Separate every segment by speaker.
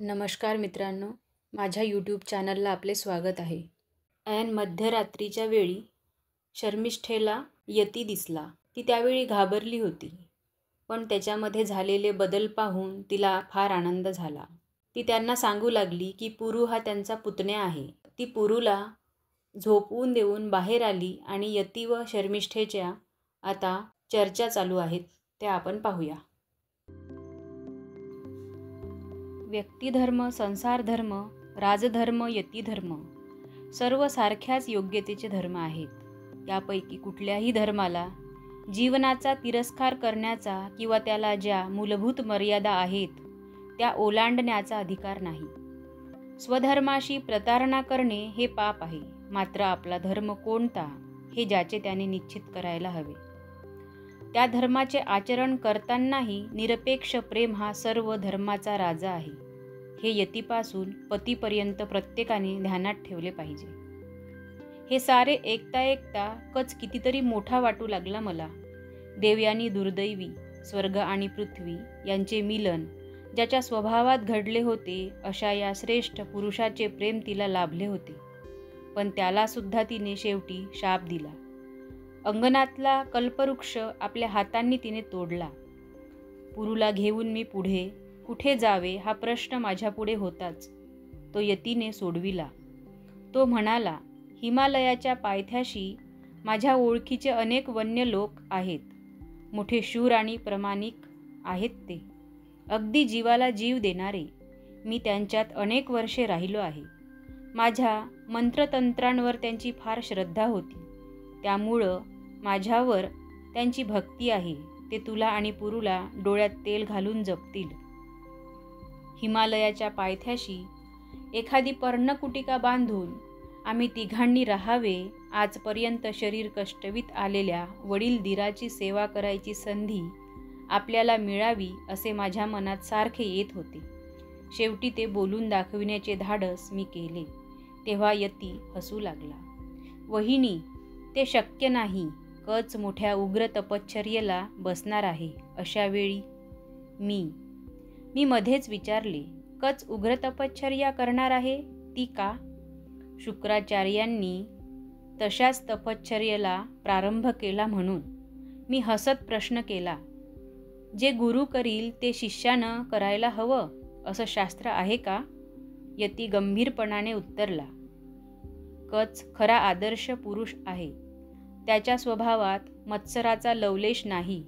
Speaker 1: नमस्कार मित्रांनो, माझ्या यूट्यूब चॅनलला आपले स्वागत आहे. ऐन मध्यरात्रीच्या वेळी शर्मिष्ठेला यती दिसला. ती त्यावेळी घाबरली होती, पण त्याच्यामध्ये झालेले बदल पाहून तिला फार आनंद झाला. ती त्यांना सांगू लागली की पुरू हा त्यांचा पुतण्या आहे. ती पुरूला झोपवून देऊन बाहेर आली आणि यती व शर्मिष्ठेच्या आता चर्चा चालू आहेत, त्या आपण पाहूया. व्यक्तिधर्म, संसारधर्म, राजधर्म, यतिधर्म सर्व सारख्याच योग्यतेचे धर्म आहेत. यापैकी कुठल्याही धर्माला जीवनाचा तिरस्कार करण्याचा किंवा त्याला ज्या मूलभूत मर्यादा आहेत त्या ओलांडण्याचा अधिकार नाही. स्वधर्माशी प्रतारणा करणे हे पाप आहे. मात्र आपला धर्म कोणता हे ज्याचे त्याने निश्चित करायला हवे. त्या धर्माचे आचरण करतानाही निरपेक्ष प्रेम हा सर्व धर्माचा राजा आहे, हे यतीपासून पतीपर्यंत प्रत्येकाने ध्यानात ठेवले पाहिजे. हे सारे ऐकता कच कितीतरी मोठा वाटू लागला मला. देवयानी दुर्दैवी स्वर्ग आणि पृथ्वी यांचे मिलन ज्याच्या स्वभावात घडले होते अशा या श्रेष्ठ पुरुषाचे प्रेम तिला लाभले होते, पण त्याला सुद्धा तिने शेवटी शाप दिला. अंगणातला कल्पवृक्ष आपल्या हातांनी तिने तोडला. पुरूला घेऊन मी पुढे कुठे जावे हा प्रश्न माझ्यापुढे होताच. तो यतीने सोडविला. तो म्हणाला, हिमालयाच्या पायथ्याशी माझ्या ओळखीचे अनेक वन्य लोक आहेत. मोठे शूर आणि प्रामाणिक आहेत ते, अगदी जीवाला जीव देणारे. मी त्यांच्यात अनेक वर्षे राहिलो आहे. माझ्या मंत्रतंत्रांवर त्यांची फार श्रद्धा होती, त्यामुळं माझ्यावर त्यांची भक्ती आहे. ते तुला आणि पुरूला डोळ्यात तेल घालून जपतील. हिमालयाच्या पायथ्याशी एखादी पर्णकुटिका बांधून आम्ही तिघांनी राहावे. आजपर्यंत शरीर कष्टवीत आलेल्या वडील दिराची सेवा करायची संधी आपल्याला मिळावी असे माझ्या मनात सारखे येत होते. शेवटी ते बोलून दाखविण्याचे धाडस मी केले. तेव्हा यती हसू लागला. वहिनी, ते शक्य नाही. कच मोठ्या उग्र तपश्चर्येला बसणार आहे. अशा वेळी मी मध्येच विचारले, कच उग्र तपश्चर्या करणार आहे ती का? शुक्राचार्यांनी तशाच तपश्चर्येला प्रारंभ केला म्हणून. मी हसत प्रश्न केला, जे गुरु करील ते शिष्यानं करायला हवं असं शास्त्र आहे का? यती गंभीरपणाने उत्तरला, कच खरा आदर्श पुरुष आहे. त्याच्या स्वभावात मत्सराचा लवलेश नाही,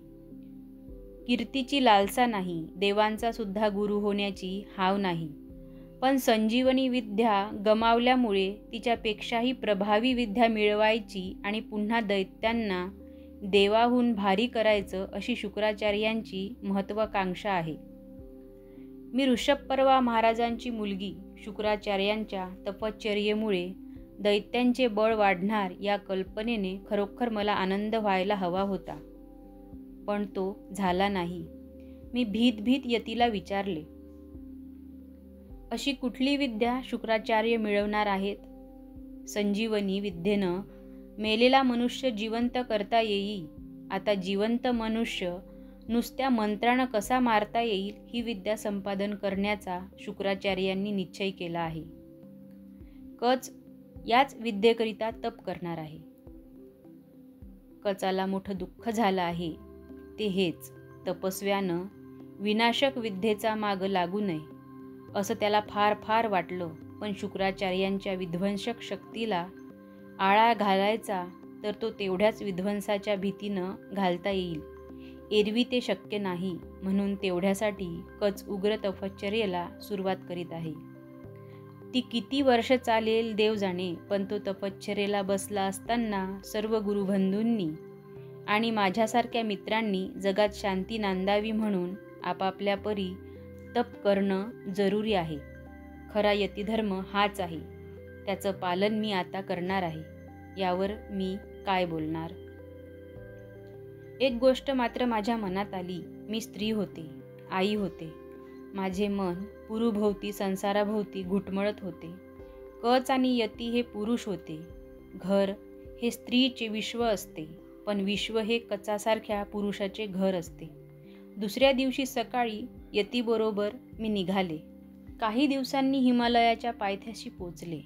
Speaker 1: कीर्तीची लालसा नाही, देवांचा सुद्धा गुरु होण्याची हाव नाही. पण संजीवनी विद्या गमावल्यामुळे तिच्यापेक्षाही प्रभावी विद्या मिळवायची आणि पुन्हा दैत्यांना देवाहून भारी करायचं अशी शुक्राचार्यांची महत्त्वाकांक्षा आहे. मी ऋषभपर्वा महाराजांची मुलगी. शुक्राचार्यांच्या तपश्चर्येमुळे दैत्यांचे बळ वाढणार या कल्पनेने खरोखर मला आनंद व्हायला हवा होता, पण तो झाला नाही. मी भीत यतीला विचारले, अशी कुठली विद्या शुक्राचार्य मिळवणार आहेत? संजीवनी विद्येनं मेलेला मनुष्य जिवंत करता येईल. आता जिवंत मनुष्य नुसत्या मंत्रानं कसा मारता येईल ही विद्या संपादन करण्याचा शुक्राचार्यांनी निश्चय केला आहे. कच याच विद्येकरिता तप करणार आहे. कचाला मोठं दुःख झालं आहे ते हेच, तपस्व्यानं विनाशक विद्येचा माग लागू नये असं त्याला फार वाटलं. पण शुक्राचार्यांच्या विध्वंसक शक्तीला आळा घालायचा तर तो तेवढ्याच विध्वंसाच्या भीतीनं घालता येईल. एरवी ते शक्य नाही, म्हणून तेवढ्यासाठी कच उग्र तपश्चर्येला सुरुवात करीत आहे. ती किती वर्ष चालेल देव जाणे, पण तो तपश्चर्येला बसला असताना सर्व गुरुबंधूंनी आणि माझ्यासारख्या मित्रांनी जगात शांती नांदावी म्हणून आपापल्या परी तप करणं जरुरी आहे. खरा यतिधर्म हाच आहे. त्याचं पालन मी आता करणार आहे. यावर मी काय बोलणार? एक गोष्ट मात्र माझ्या मनात आली. मी स्त्री होते, आई होते. माझे मन पुरूभोवती संसाराभोवती घुटमळत होते. कच आणि यती हे पुरुष होते. घर हे स्त्रीचे विश्व असते, पण विश्व हे कचासारख्या पुरुषाचे घर असते. दुसऱ्या दिवशी सकाळी यतीबरोबर मी निघाले. काही दिवसांनी हिमालयाच्या पायथ्याशी पोचले.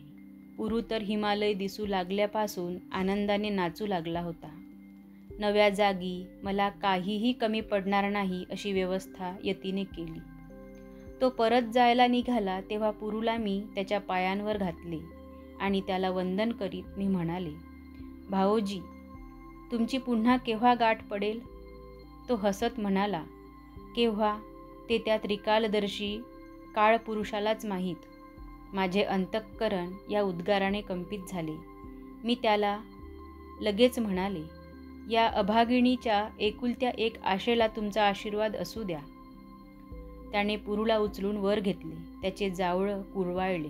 Speaker 1: पुरू तर हिमालय दिसू लागल्यापासून आनंदाने नाचू लागला होता. नव्या जागी मला काहीही कमी पडणार नाही अशी व्यवस्था यतीने केली. तो परत जायला निघाला तेव्हा पुरूला मी त्याच्या पायांवर घातले आणि त्याला वंदन करीत मी म्हणाले, भाऊजी, तुमची पुन्हा केव्हा गाठ पडेल? तो हसत म्हणाला, केव्हा ते त्या त्रिकालदर्शी काळपुरुषालाच माहीत. माझे अंतःकरण या उद्गाराने कंपित झाले. मी त्याला लगेच म्हणाले, या अभागिणीच्या एकुलत्या एक आशेला तुमचा आशीर्वाद असू द्या. त्याने पुरूला उचलून वर घेतले. त्याचे जावळं कुरवाळले.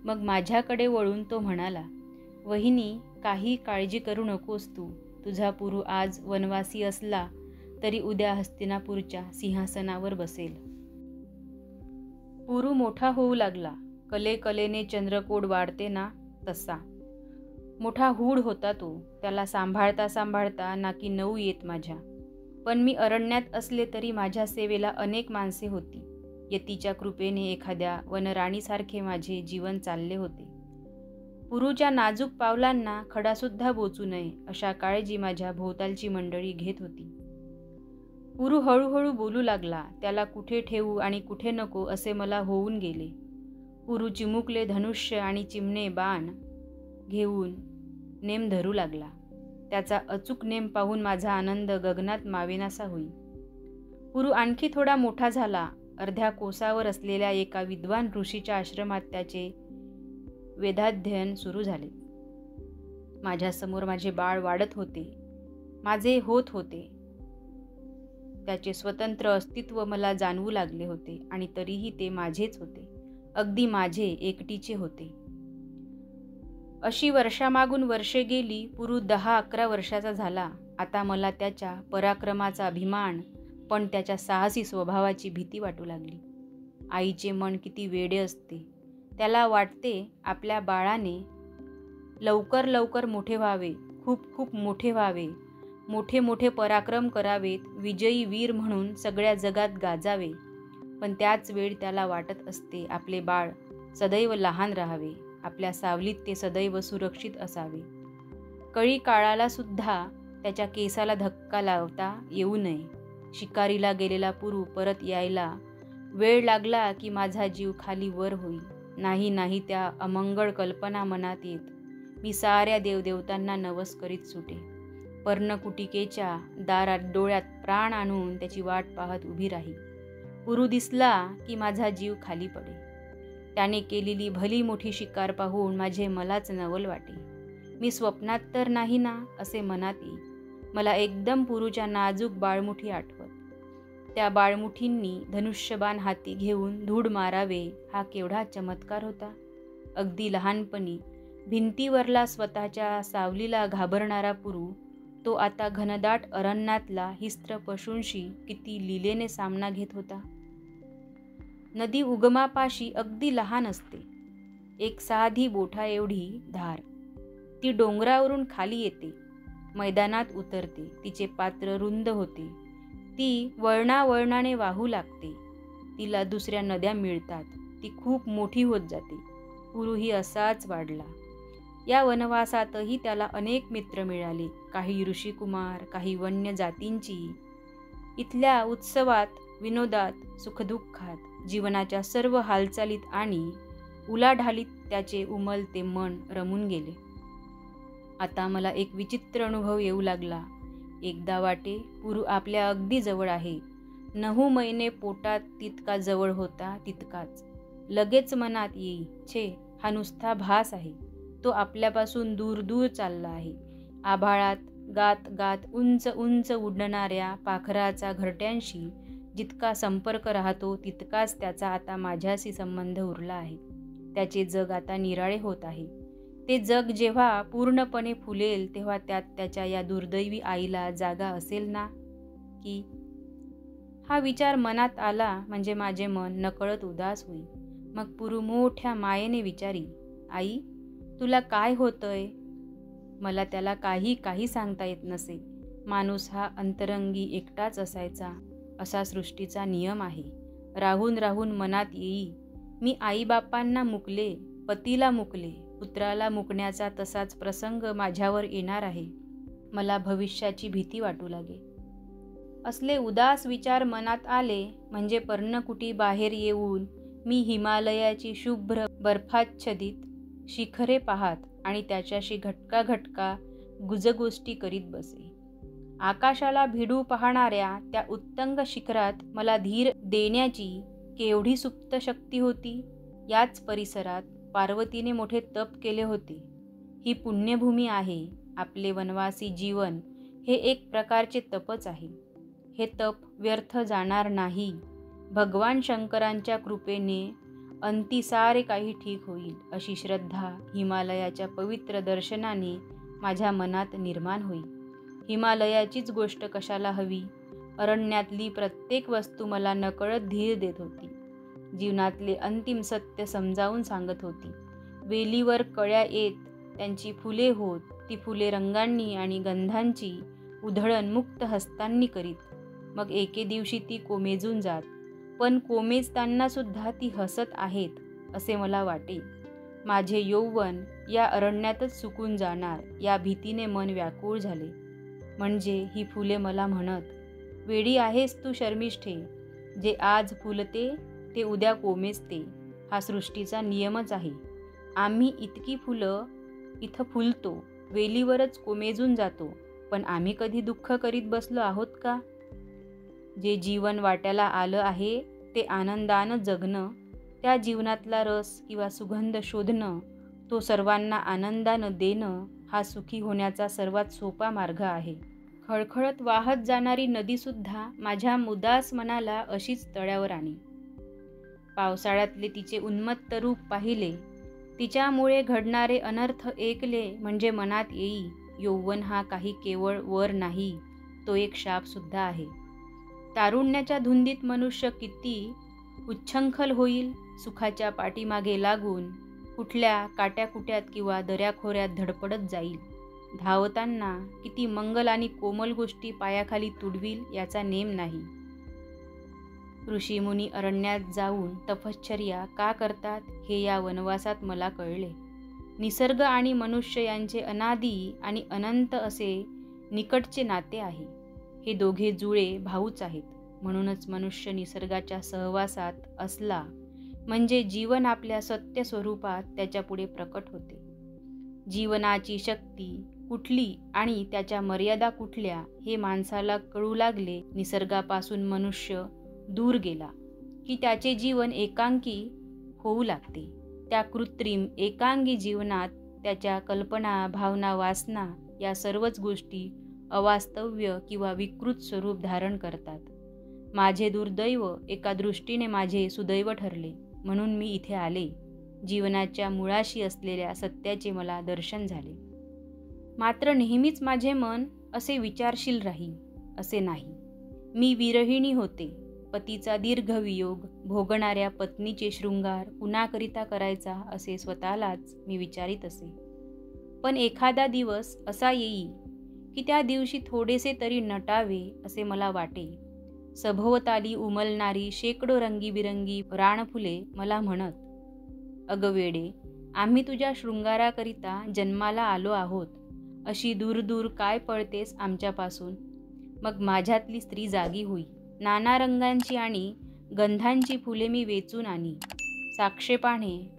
Speaker 1: मग माझ्याकडे वळून तो म्हणाला, वहिनी, काही काळजी करू नकोस तू. तुझा पुरू आज वनवासी असला तरी उद्या हस्तिनापूरच्या सिंहासनावर बसेल. पुरू मोठा होऊ लागला. कलेकलेने चंद्रकोड वाढते ना तसा. मोठा हूड होता तो. त्याला सांभाळता सांभाळता नाकी 9 येत माझ्या. पण मी अरण्यात असले तरी माझ्या सेवेला अनेक माणसे होती. यतीच्या कृपेने एखाद्या वनराणीसारखे माझे जीवन चालले होते. पुरूच्या नाजूक पावलांना खडासुद्धा बोचू नये अशा काळजी माझ्या भोवतालची मंडळी घेत होती. पुरू हळूहळू बोलू लागला. त्याला कुठे ठेवू आणि कुठे नको असे मला होऊन गेले. पुरू चिमुकले धनुष्य आणि चिमणे बाण घेऊन नेम धरू लागला. त्याचा अचूक नेम पाहून माझा आनंद गगनात मावेनासा होई. पुरू आणखी थोडा मोठा झाला. अर्ध्या कोसावर असलेल्या एका विद्वान ऋषीच्या आश्रमात त्याचे वेदाध्ययन सुरू झाले. माझ्यासमोर माझे बाळ वाढत होते. माझे होत होते. त्याचे स्वतंत्र अस्तित्व मला जाणवू लागले होते आणि तरीही ते माझेच होते. अगदी माझे एकटीचे होते. अशी वर्षामागून वर्षे गेली. पुरू 10-11 वर्षाचा झाला. आता मला त्याच्या पराक्रमाचा अभिमान, पण त्याच्या साहसी स्वभावाची भीती वाटू लागली. आईचे मन किती वेडे असते. त्याला वाटते आपल्या बाळाने लवकर लवकर मोठे व्हावे, खूप खूप मोठे व्हावे, मोठे मोठे पराक्रम करावेत, विजयी वीर म्हणून सगळ्या जगात गाजावे. पण त्याच वेळी त्याला वाटत असते आपले बाळ सदैव लहान राहावे, आपल्या सावलीत ते सदैव सुरक्षित असावे. कळी काळाला सुद्धा त्याच्या केसाला धक्का लावता येऊ नये. शिकारीला गेलेला पुरू परत यायला वेळ लागला की माझा जीव खाली वर होई. नाही नाही त्या अमंगळ कल्पना मनात येत. मी साऱ्या देवदेवतांना नवस करीत सुटे. पर्णकुटिकेच्या दारात डोळ्यात प्राण आणून त्याची वाट पाहत उभी राही. पुरू दिसला की माझा जीव खाली पडे. त्याने केलेली भली मोठी शिकार पाहून माझे मलाच नवल वाटे. मी स्वप्नात तर नाही ना असे मनात येई. मला एकदम पुरूच्या नाजूक बाळमुठी आठवत. त्या बाळमुठींनी धनुष्यबाण हाती घेऊन धूड मारावे हा केवढा चमत्कार होता. अगदी लहानपणी भिंतीवरला स्वतःच्या सावलीला घाबरणारा पुरू तो आता घनदाट अरण्यातला हिस्त्र पशूंशी किती लीलेने सामना घेत होता. नदी उगमापाशी अगदी लहान असते. एक साधी बोठा एवढी धार. ती डोंगरावरून खाली येते, मैदानात उतरते. तिचे पात्र रुंद होते. ती वळणावळणाने वाहू लागते. तिला दुसऱ्या नद्या मिळतात. ती खूप मोठी होत जाते. पुरूही असाच वाढला. या वनवासातही त्याला अनेक मित्र मिळाले. काही ऋषिकुमार, काही वन्य जातींची. इथल्या उत्सवात, विनोदात, सुखदुःखात, जीवनाच्या सर्व हालचालीत आणि उलाढालीत त्याचे उमलते मन रमून गेले. आता मला एक विचित्र अनुभव येऊ लागला. एकदा वाटे पुरू आपल्या अगदी जवळ आहे. 9 महिने पोटात तितका जवळ होता तितकाच. लगेच मनात येई, छे, हा नुसता भास आहे. तो आपल्यापासून दूर दूर चालला आहे. आभाळात गात गात उंच उंच उडणाऱ्या पाखराचा घरट्यांशी जितका संपर्क राहतो तितकाच त्याचा आता माझ्याशी संबंध उरला आहे. त्याचे जग आता निराळे होत आहे. ते जग जेव्हा पूर्णपणे फुलेल तेव्हा त्यात त्याच्या या दुर्दैवी आईला जागा असेल ना की? हा विचार मनात आला म्हणजे माझे मन नकळत उदास होई. मग पुरू मोठ्या मायेने विचारी, आई, तुला काय होतंय? मला त्याला काही सांगता येत नसे. माणूस हा अंतरंगी एकटाच असायचा असा सृष्टीचा नियम आहे. राहून राहून मनात येई, मी आईबापांना मुकले, पतीला मुकले, पुत्राला मुकण्याचा तसाच प्रसंग माझ्यावर येणार आहे. मला भविष्याची भीती वाटू लागे. असले उदास विचार मनात आले म्हणजे पर्णकुटी बाहेर येऊन मी हिमालयाची शुभ्र बर्फाच्छादित शिखरे पाहात आणि त्याच्याशी घटका घटका गुजगोष्टी करीत बसे. आकाशाला भिडू पाहणाऱ्या त्या उत्तंग शिखरात मला धीर देण्याची केवढी सुप्त शक्ती होती. याच परिसरात पार्वतीने मोठे तप केले होते. ही पुण्यभूमी आहे. आपले वनवासी जीवन हे एक प्रकारचे तपच आहे. हे तप व्यर्थ जाणार नाही. भगवान शंकरांच्या कृपेने अंती सारे काही ठीक होईल अशी श्रद्धा हिमालयाच्या पवित्र दर्शनाने माझ्या मनात निर्माण होईल. हिमालयाचीच गोष्ट कशाला हवी. अरण्यातली प्रत्येक वस्तू मला नकळत धीर देत होती. जीवनातले अंतिम सत्य समजावून सांगत होती. वेलीवर कळ्या येत त्यांची फुले होत, ती फुले रंगांनी आणि गंधांची उधळण मुक्त हस्तांनी करीत. मग एके दिवशी ती कोमेजून जात, पण कोमेजताना सुद्धा ती हसत आहेत असे मला वाटे. माझे यौवन या अरण्यातच सुकून जाणार या भीतीने मन व्याकुळ झाले. म्हणजे ही फुले मला म्हणत, वेडी आहेस तू शर्मिष्ठे. जे आज फुलते ते उद्या कोमेजते. हा सृष्टीचा नियमच आहे. आम्ही इतकी फुलं इथं फुलतो, वेलीवरच कोमेजून जातो, पण आम्ही कधी दुःख करीत बसलो आहोत का? जे जीवन वाट्याला आलं आहे ते आनंदानं जगणं, त्या जीवनातला रस किंवा सुगंध शोधणं, तो सर्वांना आनंदानं देणं हा सुखी होण्याचा सर्वात सोपा मार्ग आहे. खळखळत वाहत जाणारी नदीसुद्धा माझ्या उदास मनाला अशीच तळ्यावर आणी. पावसाळ्यातले तिचे उन्मत्त रूप पाहिले, तिच्यामुळे घडणारे अनर्थ ऐकले म्हणजे मनात येई, यौवन हा काही केवळ वर नाही, तो एक शापसुद्धा आहे. तारुण्याच्या धुंदीत मनुष्य किती उच्छृंखल होईल. सुखाच्या पाठीमागे लागून कुठल्या काट्याकुट्यात किंवा दऱ्याखोऱ्यात धडपडत जाईल. धावताना किती मंगल आणि कोमल गोष्टी पायाखाली तुडवील याचा नेम नाही. ऋषीमुनी अरण्यात जाऊन तपश्चर्या का करतात हे या वनवासात मला कळले. निसर्ग आणि मनुष्य यांचे अनादी आणि अनंत असे निकटचे नाते आहे. हे दोघे जुळे भाऊच आहेत. म्हणूनच मनुष्य निसर्गाच्या सहवासात असला म्हणजे जीवन आपल्या सत्य स्वरूपात त्याच्यापुढे प्रकट होते. जीवनाची शक्ती कुठली आणि त्याच्या मर्यादा कुठल्या हे माणसाला कळू लागले. निसर्गापासून मनुष्य दूर गेला की त्याचे जीवन एकांकी होऊ लागते. त्या कृत्रिम एकांगी जीवनात त्याच्या कल्पना, भावना, वासना या सर्वच गोष्टी अवास्तव्य किंवा विकृत स्वरूप धारण करतात. माझे दुर्दैव एका दृष्टीने माझे सुदैव ठरले. म्हणून मी इथे आले. जीवनाच्या मुळाशी असलेल्या सत्याचे मला दर्शन झाले. मात्र नेहमीच माझे मन असे विचारशील राहील असे नाही. मी विरहिणी होते. पतीचा दीर्घ वियोग, भोगणाऱ्या पत्नीचे शृंगार कुणाकरिता करायचा असे स्वतःलाच मी विचारित असे. पण एखादा दिवस असा येई की त्या दिवशी थोडेसे तरी नटावे असे मला वाटे. सभोवताली उमलणारी शेकडो रंगीबिरंगी रानफुले मला म्हणत, अगं वेडे, आम्ही तुझ्या शृंगाराकरिता जन्माला आलो आहोत. अशी दूर दूर काय पळतेस आमच्यापासून. मग माझ्यातली स्त्री जागी होई. नाना रंगांची आणि गंधांची फुले मी वेचून आणी. साक्षेपाने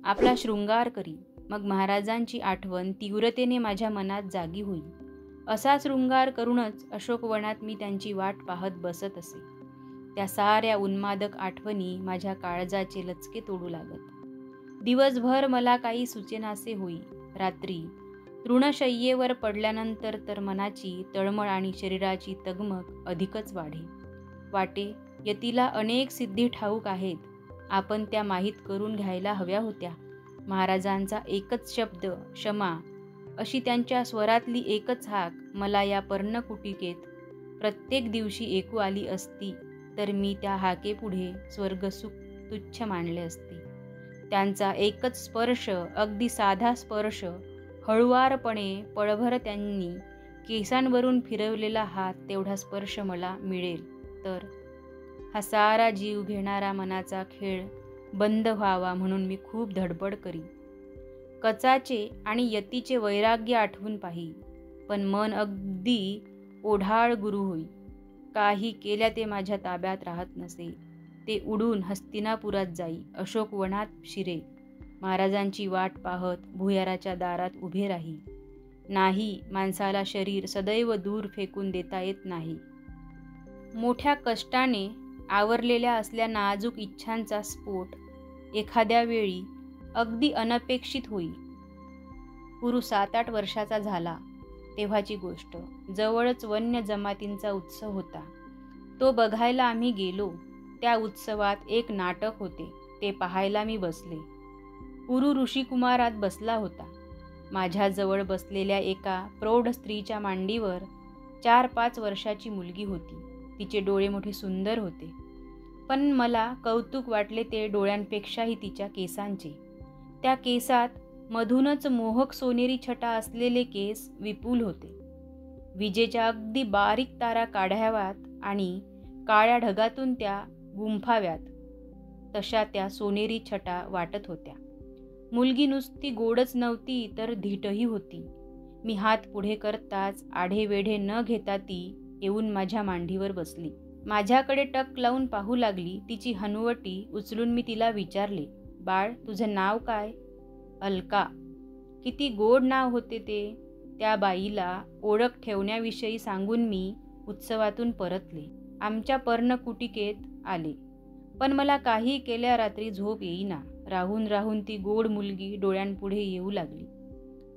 Speaker 1: आपला शृंगार करी. मग महाराजांची आठवण तीव्रतेने माझ्या मनात जागी होई. असा शृंगार करूनच अशोकवनात मी त्यांची वाट पाहत बसत असे. त्या साऱ्या उन्मादक आठवणी माझ्या काळजाचे लचके तोडू लागत. दिवसभर मला काही सुचेनासे होई. रात्री तृणशय्येवर पडल्यानंतर तर मनाची तळमळ आणि शरीराची तगमग अधिकच वाटे यतीला अनेक सिद्धी ठाऊक आहेत. आपण त्या माहीत करून घ्यायला हव्या होत्या. महाराजांचा एकच शब्द क्षमा अशी त्यांच्या स्वरातली एकच हाक मला या पर्णकुटिकेत प्रत्येक दिवशी ऐकू आली असती तर मी त्या हाकेपुढे स्वर्गसुख तुच्छ मानले असते. त्यांचा एकच स्पर्श, अगदी साधा स्पर्श, हळुवारपणे पळभर त्यांनी केसांवरून फिरवलेला हात, तेवढा स्पर्श मला मिळेल तर हा सारा जीव घेणारा मनाचा खेळ बंद व्हावा म्हणून मी खूप धडपड करी. कचाचे आणि यतीचे वैराग्य आठवून पाही, पण मन अगदी ओढाळ गुरु होई. काही केल्या ते माझ्या ताब्यात राहत नसे. ते उडून हस्तिनापुरात जाई, अशोकवनात शिरे. महाराजांची वाट पाहत भुयाराच्या दारात उभे राही. नाही, माणसाला शरीर सदैव दूर फेकून देता येत नाही. मोठ्या कष्टाने आवरलेल्या असल्या नाजूक इच्छांचा स्फोट एखाद्या वेळी अगदी अनपेक्षित होई. पुरू 7-8 वर्षाचा झाला तेव्हाची गोष्ट. जवळच वन्य जमातींचा उत्सव होता. तो बघायला आम्ही गेलो. त्या उत्सवात एक नाटक होते, ते पाहायला मी बसले. पुरू ऋषिकुमारात बसला होता. माझ्याजवळ बसलेल्या एका प्रौढ स्त्रीच्या मांडीवर 4-5 वर्षाची मुलगी होती. तिचे डोळे मोठे सुंदर होते, पण मला कौतुक वाटले ते डोळ्यांपेक्षाही तिच्या केसांचे. त्या केसात मधूनच मोहक सोनेरी छटा असलेले केस विपुल होते. विजेच्या अगदी बारीक तारा काढाव्यात आणि काळ्या ढगातून त्या गुंफाव्यात तशा त्या सोनेरी छटा वाटत होत्या. मुलगी नुसती गोडच नव्हती तर धीटही होती. मी हात पुढे करताच आढेवेढे न घेता ती येऊन माझ्या मांडीवर बसली. माझ्याकडे टक लावून पाहू लागली. तिची हनुवटी उचलून मी तिला विचारले, बाळ, तुझं नाव काय? अलका. किती गोड नाव होते ते. त्या बाईला ओळख ठेवण्याविषयी सांगून मी उत्सवातून परतले. आमच्या पर्णकुटिकेत आले, पण मला काही केल्या रात्री झोप येईना. राहून राहून ती गोड मुलगी डोळ्यांपुढे येऊ लागली.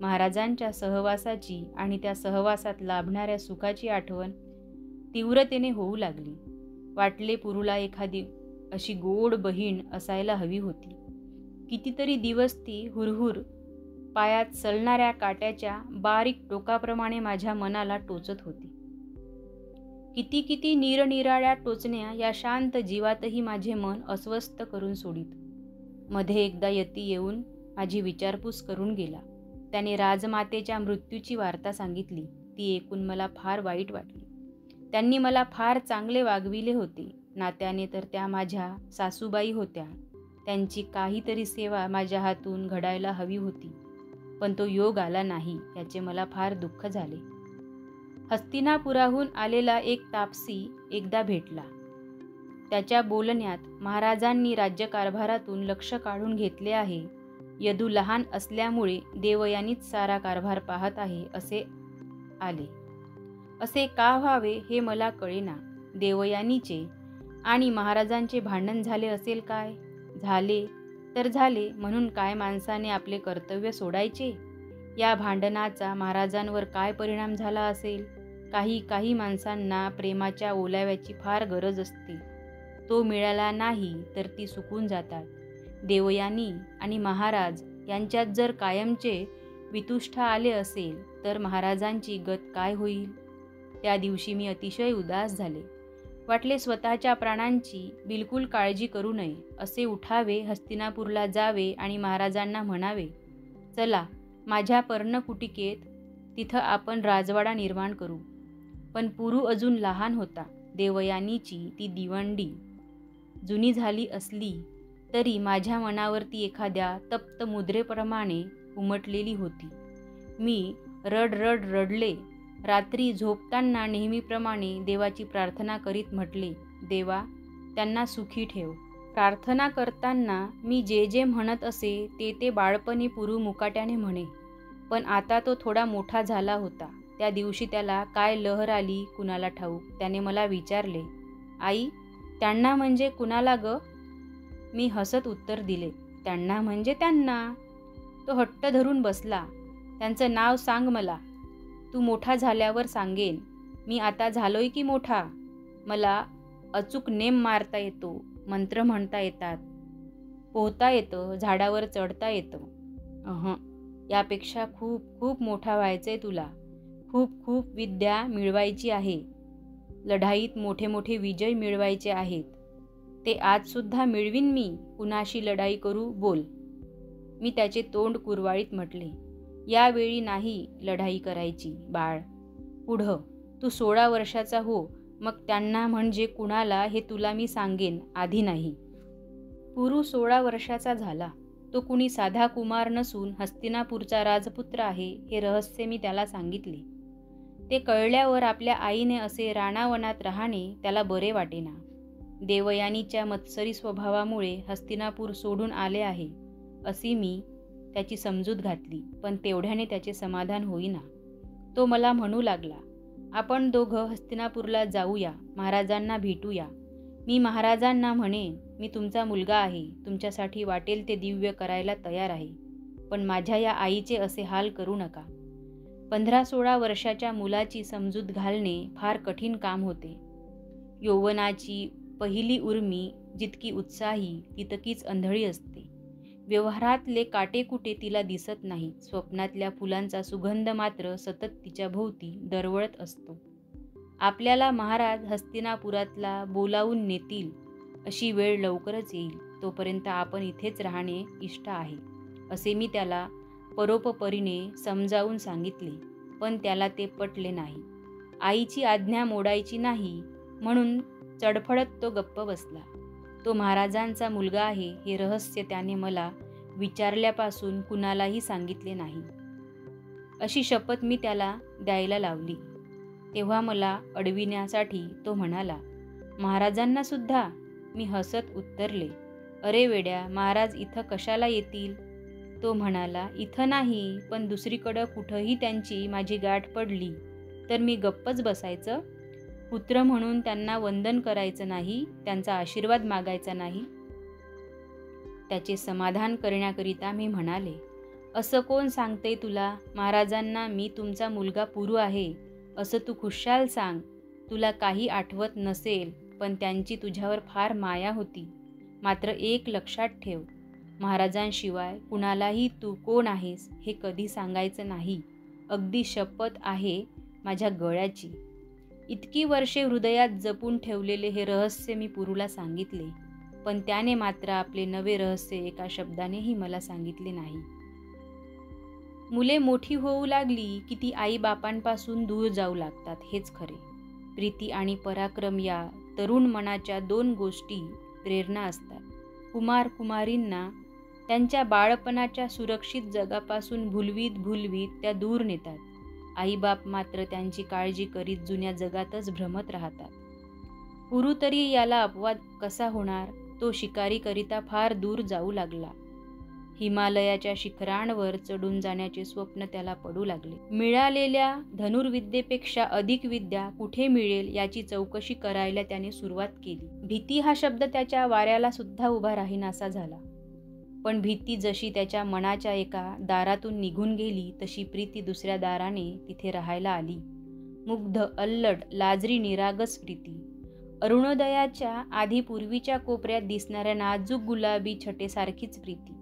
Speaker 1: महाराजांच्या सहवासाची आणि त्या सहवासात लाभणाऱ्या सुखाची आठवण तीव्रतेने होऊ लागली. वाटले पुरूला एखादी अशी गोड बहीण असायला हवी होती. कितीतरी दिवस ती हुरहुर पायात सलणाऱ्या काट्याच्या बारीक टोकाप्रमाणे माझ्या मनाला टोचत होती. किती निरनिराळ्या टोचण्या या शांत जीवातही माझे मन अस्वस्थ करून सोडित. मध्ये एकदा यती येऊन माझी विचारपूस करून गेला. त्याने राजमातेच्या मृत्यूची वार्ता सांगितली. ती ऐकून मला फार वाईट वाटले. त्यांनी मला फार चांगले वागविले होते. नात्याने तर त्या माझ्या सासूबाई होत्या. त्यांची काहीतरी सेवा माझ्या हातून घडायला हवी होती, पण तो योग आला नाही, याचे मला फार दुःख झाले. हस्तिनापुराहून आलेला एक तापसी एकदा भेटला. त्याच्या बोलण्यात महाराजांनी राज्यकारभारातून लक्ष काढून घेतले आहे. यदू लहान असल्यामुळे देवयानीच सारा कारभार पाहत आहे असे आले. असे का व्हावे हे मला कळेना. देवयानीचे आणि महाराजांचे भांडण झाले असेल काय? झाले तर झाले, म्हणून काय माणसाने आपले कर्तव्य सोडायचे? या भांडणाचा महाराजांवर काय परिणाम झाला असेल? काही माणसांना प्रेमाच्या ओलाव्याची फार गरज असते. तो मिळाला नाही तर ती सुकून जातात. देवयानी आणि महाराज यांच्यात जर कायमचे वितुष्ठा आले असेल तर महाराजांची गत काय होईल? त्या दिवशी मी अतिशय उदास झाले. वाटले स्वतःच्या प्राणांची बिलकुल काळजी करू नये. असे उठावे, हस्तिनापूरला जावे आणि महाराजांना म्हणावे, चला माझ्या पर्णकुटिकेत, तिथं आपण राजवाडा निर्माण करू. पण पुरू अजून लहान होता. देवयानीची ती दिवंडी जुनी झाली असली तरी माझ्या मनावरती एखाद्या तप्त मुद्रेप्रमाणे उमटलेली होती. मी रडले. रात्री झोपताना नेहमीप्रमाणे देवाची प्रार्थना करीत म्हटले, देवा, त्यांना सुखी ठेव. प्रार्थना करताना मी जे जे म्हणत असे ते बाळपणी पुरू मुकाट्याने म्हणे. पण आता तो थोडा मोठा झाला होता. त्या दिवशी त्याला काय लहर आली कुणाला ठाऊक. त्याने मला विचारले, आई, त्यांना म्हणजे कुणाला ग? मी हसत उत्तर दिले, त्यांना म्हणजे त्यांना. तो हट्ट धरून बसला. त्यांचं नाव सांग मला. तू मोठा झाल्यावर सांगेन. मी आता झालोय की मोठा. मला अचूक नेम मारता येतो, मंत्र म्हणता येतात, पोहता येतं, झाडावर चढता येतं. यापेक्षा खूप मोठा व्हायचंय तुला. खूप विद्या मिळवायची आहे. लढाईत मोठे विजय मिळवायचे आहेत. ते आजसुद्धा मिळवीन मी. कुणाशी लढाई करू बोल. मी त्याचे तोंड कुरवाळीत म्हटले, यावेळी नाही लढाई करायची बाळ. पुढं तू 16 वर्षाचा हो, मग त्यांना म्हणजे कुणाला हे तुला मी सांगेन, आधी नाही. पुरू 16 वर्षाचा झाला. तो कुणी साधा कुमार नसून हस्तिनापूरचा राजपुत्र आहे हे रहस्य मी त्याला सांगितले. ते कळल्यावर आपल्या आईने असे रानावनात राहणे त्याला बरे वाटेना. देवयानीच्या मत्सरी स्वभावामुळे हस्तिनापूर सोडून आले आहे अशी मी त्याची समजूत घातली, पण तेवढ्याने त्याचे समाधान होईना. तो मला म्हणू लागला, आपण दोघं हस्तिनापूरला जाऊया, महाराजांना भेटूया. मी महाराजांना म्हणेन, मी तुमचा मुलगा आहे, तुमच्यासाठी वाटेल ते दिव्य करायला तयार आहे, पण माझ्या या आईचे असे हाल करू नका. 15-16 वर्षाच्या मुलाची समजूत घालणे फार कठीण काम होते. यौवनाची पहिली उर्मी जितकी उत्साही तितकीच अंधळी असते. व्यवहारातले काटेकुटे तिला दिसत नाही. स्वप्नातल्या फुलांचा सुगंध मात्र सतत तिच्या भोवती दरवळत असतो. आपल्याला महाराज हस्तिनापुरातला बोलावून नेतील अशी वेळ लवकरच येईल, तोपर्यंत आपण इथेच राहणे इष्ट आहे असे मी त्याला परोपरीने समजावून सांगितले, पण त्याला ते पटले नाही. आईची आज्ञा मोडायची नाही म्हणून चडफडत तो गप्प बसला. तो महाराजांचा मुलगा आहे हे रहस्य त्याने मला विचारल्यापासून कुणालाही सांगितले नाही अशी शपथ मी त्याला द्यायला लावली. तेव्हा मला अडविण्यासाठी तो म्हणाला, महाराजांना सुद्धा? मी हसत उत्तरले, अरे वेड्या, महाराज इथं कशाला येतील? तो म्हणाला, इथं नाही, पण दुसरीकडं कुठंही त्यांची माझी गाठ पडली तर मी गप्पच बसायचं? पुत्र म्हणून त्यांना वंदन करायचं नाही, त्यांचा आशीर्वाद मागायचा नाही? त्याचे समाधान करण्याकरिता मी म्हणाले, असं कोण सांगते तुला? महाराजांना मी तुमचा मुलगा पुरू आहे असं तू खुशाल सांग. तुला काही आठवत नसेल, पण त्यांची तुझ्यावर फार माया होती. मात्र एक लक्षात ठेव, महाराजांशिवाय कुणालाही तू कोण आहेस हे कधी सांगायचं नाही. अगदी शपथ आहे माझ्या गळ्याची. इतकी वर्षे हृदयात जपून ठेवलेले हे रहस्य मी पुरूला सांगितले, पण त्याने मात्र आपले नवे रहस्य एका शब्दानेही मला सांगितले नाही. मुले मोठी होऊ लागली की ती आईबापांपासून दूर जाऊ लागतात, हेच खरे. प्रीती आणि पराक्रम या तरुण मनाच्या 2 गोष्टी प्रेरणा असतात. कुमार कुमारींना त्यांच्या बाळपणाच्या सुरक्षित जगापासून भुलवीत त्या दूर नेतात. आईबाप मात्र त्यांची काळजी करीत जुन्या जगातच भ्रमत राहतात. पुरू तरी याला अपवाद कसा होणार? तो शिकारीकरिता फार दूर जाऊ लागला. हिमालयाच्या शिखरांवर चढून जाण्याचे स्वप्न त्याला पडू लागले. मिळालेल्या धनुर्विद्येपेक्षा अधिक विद्या कुठे मिळेल याची चौकशी करायला त्याने सुरुवात केली. भीती हा शब्द त्याच्या वाऱ्याला सुद्धा उभा राहीनासा झाला. पण भीती जशी त्याच्या मनाच्या एका दारातून निघून गेली, तशी प्रीती दुसऱ्या दाराने तिथे राहायला आली. मुग्ध, अल्लड, लाजरी, निरागस प्रीती. अरुणोदयाच्या आधी पूर्वीच्या कोपऱ्यात दिसणाऱ्या नाजूक गुलाबी छटेसारखीच प्रीती.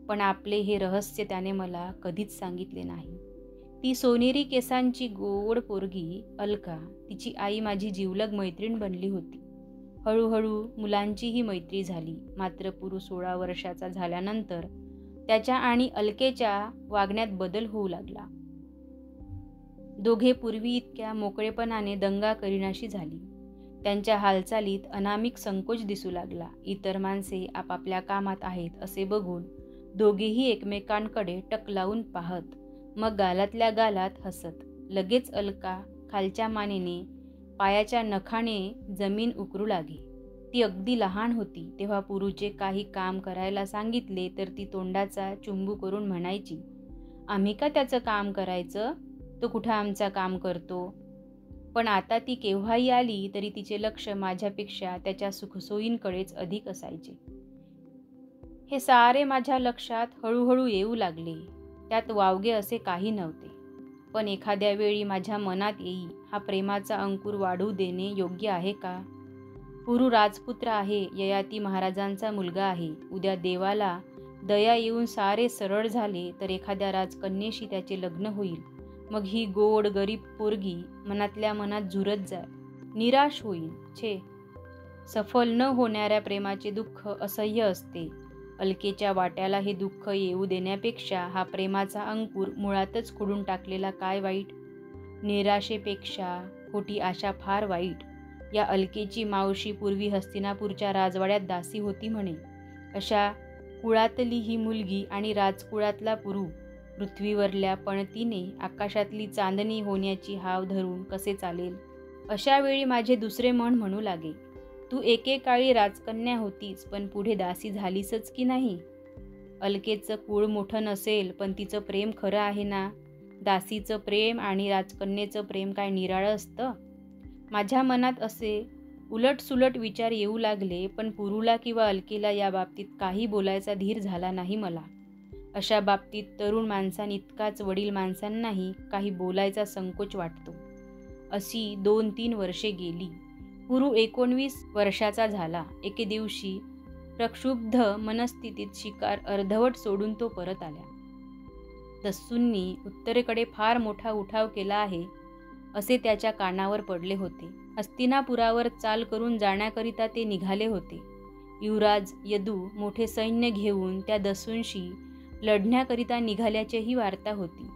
Speaker 1: पण आपले हे रहस्य त्याने मला कधीच सांगितले नाही. ती सोनेरी केसांची गोड पोरगी अलका, तिची आई माझी जिवलग मैत्रीण बनली होती. हळूहळू मुलांचीही मैत्री झाली. मात्र पुरू 16 वर्षाचा झाल्यानंतर त्याच्या आणि अलकेच्या वागण्यात बदल होऊ लागला. दोघे पूर्वी इतक्या मोकळेपणाने दंगा करीनाशी झाली. त्यांच्या हालचालीत अनामिक संकोच दिसू लागला. इतर माणसे आपापल्या कामात आहेत असे बघून दोघेही एकमेकांकडे टक लावून पाहत, मग गालातल्या गालात हसत. लगेच अलका खालच्या मानेने पायाच्या नखाने जमीन उकरू लागे. ती अगदी लहान होती तेव्हा पुरूचे काही काम करायला सांगितले तर ती तोंडाचा चुंबू करून म्हणायची, आम्ही का त्याचं काम करायचं? तो कुठं आमचा काम करतो? पण आता ती केव्हाही आली तरी तिचे लक्ष माझ्यापेक्षा त्याच्या सुखसोयींकडेच अधिक असायचे. हे सारे माझ्या लक्षात हळूहळू येऊ लागले. त्यात वावगे असे काही नव्हते. पण एखाद्या वेळी माझ्या मनात येई, हा प्रेमाचा अंकुर वाढू देणे योग्य आहे का? पुरू राजपुत्र आहे, ययाती महाराजांचा मुलगा आहे. उद्या देवाला दया येऊन सारे सरळ झाले तर एखाद्या राजकन्येशी त्याचे लग्न होईल. मग ही गोड गरीब पोरगी मनातल्या मनात झुरत जाय, निराश होईल. छे, सफल न होणाऱ्या प्रेमाचे दुःख असह्य असते. अलकेच्या वाट्याला हे दुःख येऊ देण्यापेक्षा हा प्रेमाचा अंकुर मुळातच खुडून टाकलेला काय वाईट? निराशेपेक्षा खोटी आशा फार वाईट. या अलकेची मावशी पूर्वी हस्तिनापूरच्या राजवाड्यात दासी होती म्हणे. अशा कुळातली ही मुलगी आणि राजकुळातला पुरू पृथ्वीवरल्या पणतीने आकाशातली चांदणी होण्याची हाव धरून कसे चालेल? अशा वेळी माझे दुसरे मन म्हणू लागे, तू एकेकाळी राजकन्या होतीस, पण पुढे दासी झालीसच की नाही? अलकेचं कुळ मोठं नसेल, पण तिचं प्रेम खरं आहे ना? दासीचं प्रेम आणि राजकन्येचं प्रेम काय निराळं असतं? माझ्या मनात असे उलटसुलट विचार येऊ लागले, पण पुरूला किंवा अलकेला या बाबतीत काही बोलायचा धीर झाला नाही मला. अशा बाबतीत तरुण माणसांइतकाच वडील माणसांनाही काही बोलायचा संकोच वाटतो. अशी 2-3 वर्षे गेली. पुरू 19 वर्षाचा झाला. एके दिवशी प्रक्षुब्ध मनस्थितीत शिकार अर्धवट सोडून तो परत आला. दस्यूंनी उत्तरेकडे फार मोठा उठाव केला आहे असे त्याच्या कानावर पडले होते. हस्तिनापुरावर चाल करून जाण्याकरिता ते निघाले होते. युवराज यदू मोठे सैन्य घेऊन त्या दस्यूंशी लढण्याकरिता निघाल्याचीही वार्ता होती.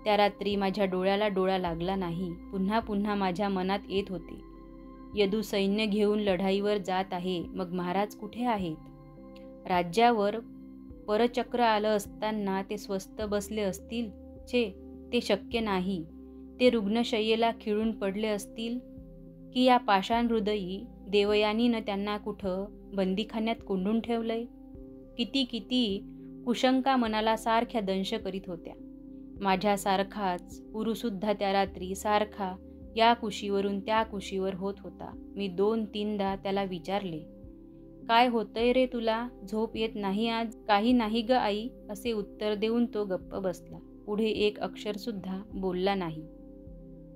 Speaker 1: त्या रात्री माझ्या डोळ्याला डोळा लागला नाही. पुन्हा पुन्हा माझ्या मनात येत होते, यदू सैन्य घेऊन लढाईवर जात आहे, मग महाराज कुठे आहेत? राज्यावर परचक्र आलं असताना ते स्वस्थ बसले असतील? ते शक्य नाही. ते रुग्णशय्येला खिळून पडले असतील, की या पाषाण हृदयी देवयानीनं त्यांना कुठं बंदीखान्यात कोंडून ठेवलंय? किती कुशंका मनाला सारख्या दंश करीत होत्या. माझ्यासारखाच पुरूसुद्धा त्या रात्री सारखा या कुशीवरून त्या कुशीवर होत होता. मी 2-3दा त्याला विचारले, काय होतंय रे तुला? झोप येत नाही आज? काही नाही ग आई, असे उत्तर देऊन तो गप्प बसला. पुढे एक अक्षरसुद्धा बोलला नाही.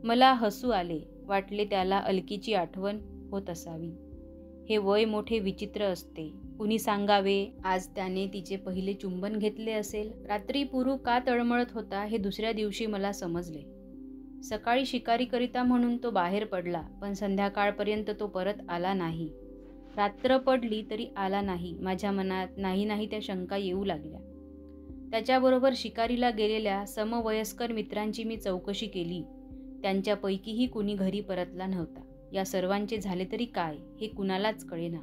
Speaker 1: मला हसू आले. वाटले त्याला अलकीची आठवण होत असावी. हे वय मोठे विचित्र असते. कुणी सांगावे, आज त्याने तिचे पहिले चुंबन घेतले असेल. रात्री पुरू का तळमळत होता हे दुसऱ्या दिवशी मला समजले. सकाळी शिकारीकरिता म्हणून तो बाहेर पडला, पण संध्याकाळपर्यंत तो परत आला नाही. रात्र पडली तरी आला नाही. माझ्या मनात नाही त्या शंका येऊ लागल्या. त्याच्याबरोबर शिकारीला गेलेल्या समवयस्कर मित्रांची मी चौकशी केली. त्यांच्यापैकीही कुणी घरी परतला नव्हता. या सर्वांचे झाले तरी काय हे कुणालाच कळेना.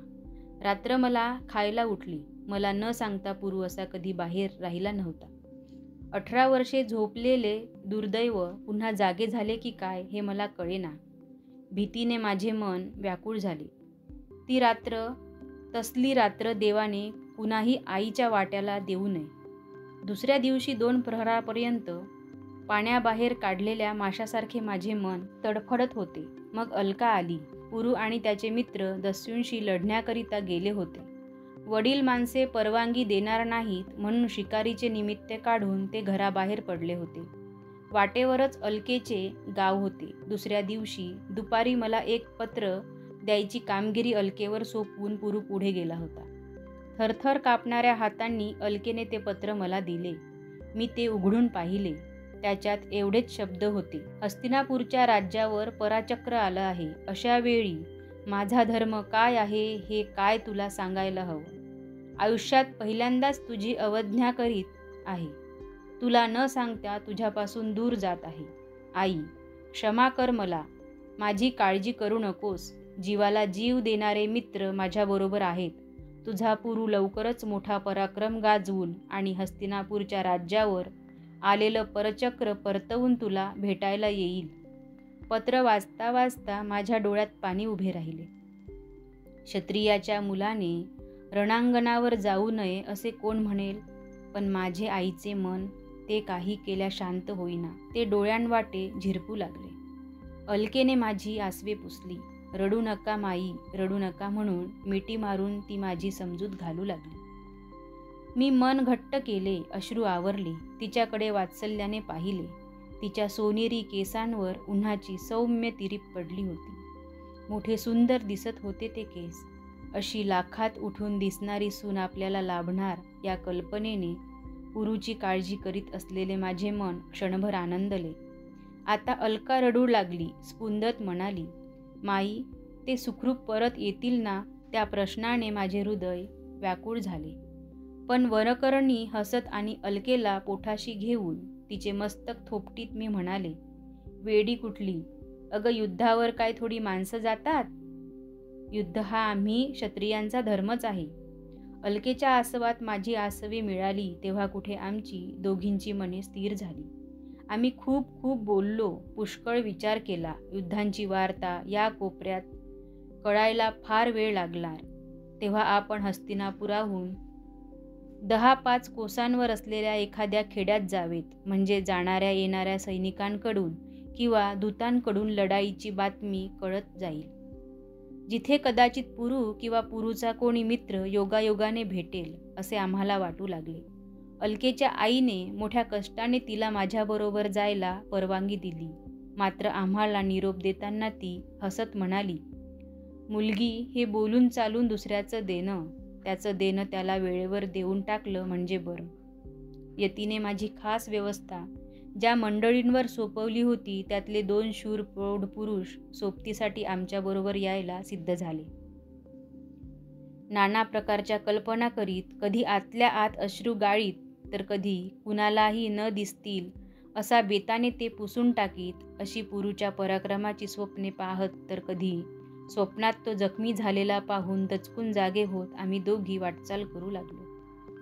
Speaker 1: रात्र मला खायला उठली. मला न सांगता पुरू असा कधी बाहेर राहिला नव्हता. 18 वर्षे झोपलेले दुर्दैव पुन्हा जागे झाले की काय हे मला कळेना. भीतीने माझे मन व्याकुळ झाले. ती रात्र, तसली रात्र देवाने कुणाही आईच्या वाट्याला देऊ नये. दुसऱ्या दिवशी 2 प्रहरापर्यंत पाण्याबाहेर काढलेल्या माशासारखे माझे मन तडफडत होते. मग अलका आली. पुरू आणि त्याचे मित्र दस्यूंशी लढण्याकरिता गेले होते. वडील माणसे परवानगी देणार नाहीत म्हणून शिकारीचे निमित्त काढून ते घराबाहेर पडले होते. वाटेवरच अलकेचे गाव होते. दुसऱ्या दिवशी दुपारी मला एक पत्र द्यायची कामगिरी अलकेवर सोपवून पुरू पुढे गेला होता. थरथर कापणाऱ्या हातांनी अलकेने ते पत्र मला दिले. मी ते उघडून पाहिले. त्याच्यात एवढेच शब्द होते, हस्तिनापूरच्या राज्यावर पराचक्र आलं आहे. अशा वेळी माझा धर्म काय आहे हे काय तुला सांगायला हवं. आयुष्यात पहिल्यांदाच तुझी अवज्ञा करीत आहे. तुला न सांगता तुझ्यापासून दूर जात आहे. आई, क्षमा कर मला. माझी काळजी करू नकोस. जीवाला जीव देणारे मित्र माझ्याबरोबर आहेत. तुझा पुरू लवकरच मोठा पराक्रम गाजवून आणि हस्तिनापूरच्या राज्यावर आलेलं परचक्र परतवून तुला भेटायला येईल. पत्र वाचता वाचता माझ्या डोळ्यात पाणी उभे राहिले. क्षत्रियाच्या मुलाने रणांगणावर जाऊ नये असे कोण म्हणेल, पण माझे आईचे मन ते काही केल्या शांत होईना. ते डोळ्यांवाटे झिरपू लागले. अलकेने माझी आसवे पुसली. रडू नका माई, रडू नका म्हणून मिठी मारून ती माझी समजूत घालू लागली. मी मन घट्ट केले, अश्रू आवरले. तिच्याकडे वात्सल्याने पाहिले. तिच्या सोनेरी केसांवर उन्हाची सौम्य तिरीप पडली होती. मोठे सुंदर दिसत होते ते केस. अशी लाखात उठून दिसणारी सून आपल्याला लाभणार या कल्पनेने पुरूची काळजी करीत असलेले माझे मन क्षणभर आनंदले. आता अलका रडू लागली. स्फुंदत म्हणाली, माई, ते सुखरूप परत येतील ना? त्या प्रश्नाने माझे हृदय व्याकुळ झाले. पण वरकरणी हसत आणि अलकेला पोठाशी घेऊन तिचे मस्तक थोपटीत मी म्हणाले, वेडी कुठली? अगं, युद्धावर काय थोडी माणसं जातात? युद्ध हा आम्ही क्षत्रियांचा धर्मच आहे. अलकेच्या आसवात माझी आसवे मिळाली तेव्हा कुठे आमची दोघींची मने स्थिर झाली. आम्ही खूप खूप बोललो, पुष्कळ विचार केला. युद्धांची वार्ता या कोपऱ्यात कळायला फार वेळ लागणार. तेव्हा आपण हस्तिनापुराहून 10-5 कोसांवर असलेल्या एखाद्या खेड्यात जावेत, म्हणजे जाणाऱ्या येणाऱ्या सैनिकांकडून किंवा दूतांकडून लढाईची बातमी कळत जाईल. जिथे कदाचित पुरू किंवा पुरूचा कोणी मित्र योगायोगाने भेटेल असे आम्हाला वाटू लागले. अलकेच्या आईने मोठ्या कष्टाने तिला माझ्याबरोबर जायला परवानगी दिली. मात्र आम्हाला निरोप देताना ती हसत म्हणाली, मुलगी हे बोलून चालून दुसऱ्याचं देणं, त्याचं देणं त्याला वेळेवर देऊन टाकलं म्हणजे बरं. यतीने माझी खास व्यवस्था ज्या मंडळींवर सोपवली होती त्यातले 2 शूर प्रौढ पुरुष सोबतीसाठी आमच्याबरोबर यायला सिद्ध झाले. नाना प्रकारच्या कल्पना करीत, कधी आतल्या आत अश्रू गाळीत, तर कधी कुणालाही न दिसतील असा बेताने ते पुसून टाकीत. अशी पुरूच्या पराक्रमाची स्वप्ने पाहत, तर कधी स्वप्नात तो जखमी झालेला पाहून दचकून जागे होत आम्ही दोघी वाटचाल करू लागलो.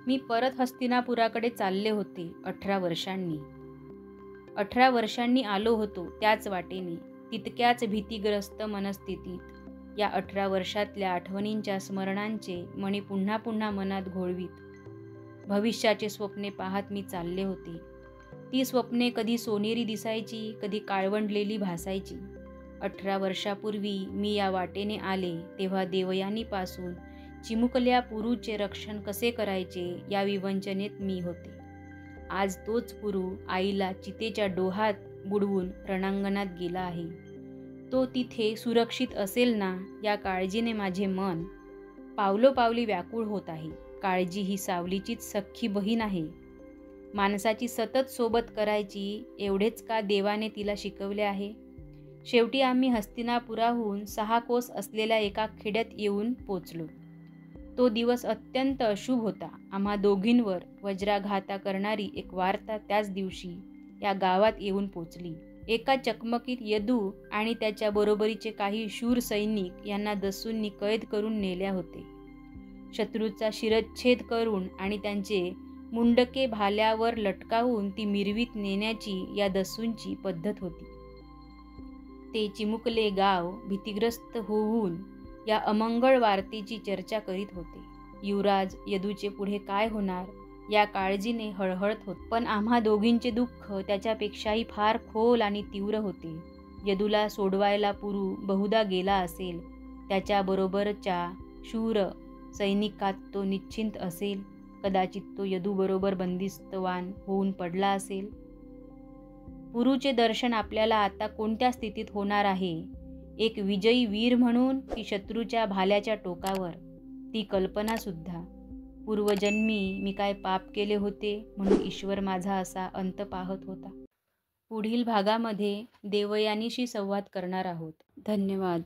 Speaker 1: मी परत हस्तिनापुराकडे चालले होते. 18 वर्षांनी. 18 वर्षांनी आलो होतो त्याच वाटेने, तितक्याच भीतीग्रस्त मनस्थितीत. या 18 वर्षातल्या आठवणींच्या स्मरणांचे मणी पुन्हा पुन्हा मनात घोळवीत भविष्याचे स्वप्ने पाहत मी चालले होते. ती स्वप्ने कधी सोनेरी दिसायची, कधी काळवंडलेली भासायची. 18 वर्षापूर्वी मी या वाटेने आले तेव्हा देवयानीपासून चिमुकल्या पुरूचे रक्षण कसे करायचे या विवंचनेत मी होते. आज तोच पुरू आईला चितेच्या डोहात बुडवून रणांगणात गेला आहे. तो तिथे सुरक्षित असेल ना या काळजीने माझे मन पावलोपावली व्याकुळ होत आहे. काळजी ही सावलीचीच सख्खी बहीण आहे. माणसाची सतत सोबत करायची एवढेच का देवाने तिला शिकवले आहे. शेवटी आम्ही हस्तिनापुराहून 6 कोस असलेल्या एका खेड्यात येऊन पोचलो. तो दिवस अत्यंत अशुभ होता. आम्हा दोघींवर वज्राघाता करणारी एक वार्ता त्याच दिवशी या गावात येऊन पोचली. एका चकमकीत यदू आणि त्याच्या बरोबरीचे काही शूर सैनिक यांना दस्यूंनी कैद करून नेल्या होते. शत्रूचा शिरच्छेद करून आणि त्यांचे मुंडके भाल्यावर लटकावून ती मिरवीत नेण्याची या दस्यूंची पद्धत होती. ते चिमुकले गाव भीतिग्रस्त होऊन या अमंगळ वार्तेची चर्चा करीत होते. युवराज यदूचे पुढे काय होणार या काळजीने हळहळत होते. पण आम्हा दोघींचे दुःख त्याच्यापेक्षाही फार खोल आणि तीव्र होते. यदूला सोडवायला पुरू बहुधा गेला असेल. त्याच्याबरोबरच्या शूर सैनिकात तो निश्चिंत असेल. कदाचित तो यदूबरोबर बंदिस्तवान होऊन पडला असेल. पुरूचे दर्शन आपल्याला आता कोणत्या स्थितीत होणार आहे, एक विजयी वीर म्हणून की शत्रूच्या भाल्याच्या टोकावर, ती कल्पनासुद्धा. पूर्वजन्मी मी काय पाप केले होते म्हणून ईश्वर माझा असा अंत पाहत होता. पुढील भागामध्ये देवयानीशी संवाद करणार आहोत. धन्यवाद.